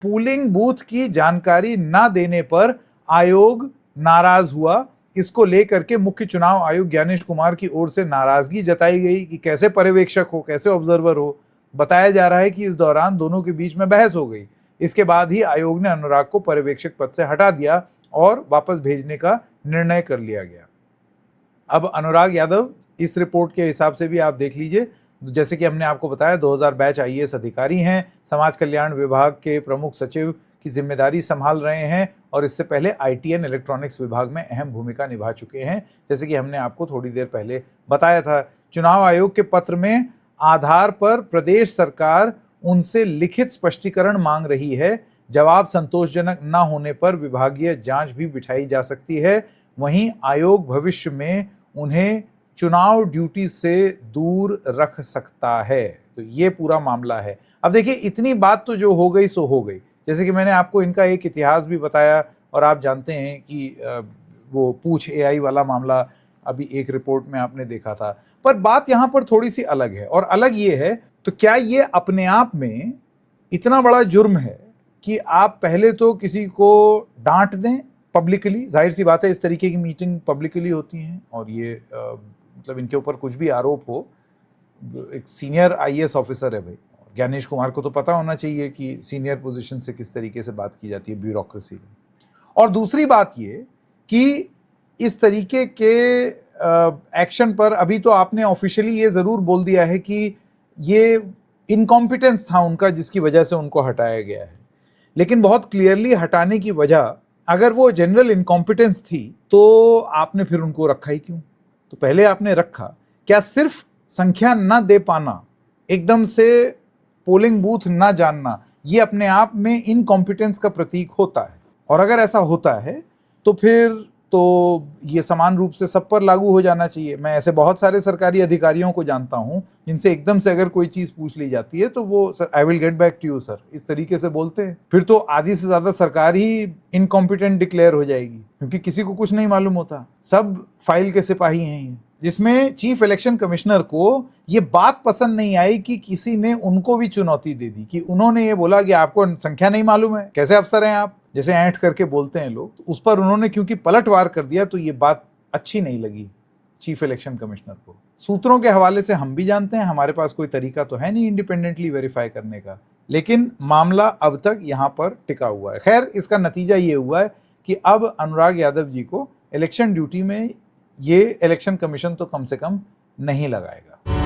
Polling booth की जानकारी ना देने पर आयोग नाराज हुआ। इसको लेकर के मुख्य चुनाव आयुक्त ज्ञानेश कुमार की ओर से नाराजगी जताई गई कि कैसे पर्यवेक्षक हो, कैसे ऑब्जर्वर हो। बताया जा रहा है कि इस दौरान दोनों के बीच में बहस हो गई। इसके बाद ही आयोग ने अनुराग को पर्यवेक्षक पद से हटा दिया और वापस भेजने का निर्णय कर लिया गया। अब अनुराग यादव इस रिपोर्ट के हिसाब से भी आप देख लीजिए, जैसे कि हमने आपको बताया 2000 बैच आईएएस अधिकारी हैं, समाज कल्याण विभाग के प्रमुख सचिव की जिम्मेदारी संभाल रहे हैं और इससे पहले आईटी एंड इलेक्ट्रॉनिक्स विभाग में अहम भूमिका निभा चुके हैं, जैसे कि हमने आपको थोड़ी देर पहले बताया था। चुनाव आयोग के पत्र में आधार पर प्रदेश सरकार उनसे लिखित स्पष्टीकरण मांग रही है। जवाब संतोषजनक न होने पर विभागीय जांच भी बिठाई जा सकती है। वहीं आयोग भविष्य में उन्हें चुनाव ड्यूटी से दूर रख सकता है। तो ये पूरा मामला है। अब देखिए, इतनी बात तो जो हो गई सो हो गई। जैसे कि मैंने आपको इनका एक इतिहास भी बताया और आप जानते हैं कि वो पूछ एआई वाला मामला अभी एक रिपोर्ट में आपने देखा था। पर बात यहाँ पर थोड़ी सी अलग है, और अलग ये है, तो क्या ये अपने आप में इतना बड़ा जुर्म है कि आप पहले तो किसी को डांट दें पब्लिकली? जाहिर सी बात है, इस तरीके की मीटिंग पब्लिकली होती हैं और ये मतलब इनके ऊपर कुछ भी आरोप हो, एक सीनियर आईएएस ऑफिसर है भाई, ज्ञानेश कुमार को तो पता होना चाहिए कि सीनियर पोजीशन से किस तरीके से बात की जाती है ब्यूरोक्रेसी में। और दूसरी बात ये कि इस तरीके के एक्शन पर अभी तो आपने ऑफिशियली ये जरूर बोल दिया है कि ये इनकॉम्पिटेंस था उनका जिसकी वजह से उनको हटाया गया है, लेकिन बहुत क्लियरली हटाने की वजह अगर वो जनरल इनकॉम्पिटेंस थी तो आपने फिर उनको रखा ही क्यों? तो पहले आपने रखा, क्या सिर्फ संख्या न दे पाना, एकदम से पोलिंग बूथ ना जानना, ये अपने आप में इनकॉम्पिटेंस का प्रतीक होता है? और अगर ऐसा होता है तो फिर तो ये समान रूप से सब पर लागू हो जाना चाहिए। मैं ऐसे बहुत सारे सरकारी अधिकारियों को जानता हूं जिनसे एकदम से अगर कोई चीज पूछ ली जाती है तो वो sir I will get back to you sir, इस तरीके से बोलते हैं। फिर तो आधी से ज्यादा सरकार ही इनकॉम्पिटेंट डिक्लेयर हो जाएगी, क्योंकि किसी को कुछ नहीं मालूम होता, सब फाइल के सिपाही हैं। जिसमें चीफ इलेक्शन कमिश्नर को ये बात पसंद नहीं आई कि किसी ने उनको भी चुनौती दे दी, कि उन्होंने ये बोला कि आपको संख्या नहीं मालूम है, कैसे अफसर हैं आप, जैसे ऐंठ करके बोलते हैं लोग। तो उस पर उन्होंने क्योंकि पलटवार कर दिया तो ये बात अच्छी नहीं लगी चीफ इलेक्शन कमिश्नर को। सूत्रों के हवाले से हम भी जानते हैं, हमारे पास कोई तरीका तो है नहीं इंडिपेंडेंटली वेरीफाई करने का, लेकिन मामला अब तक यहाँ पर टिका हुआ है। खैर, इसका नतीजा ये हुआ है कि अब अनुराग यादव जी को इलेक्शन ड्यूटी में ये इलेक्शन कमीशन तो कम से कम नहीं लगाएगा।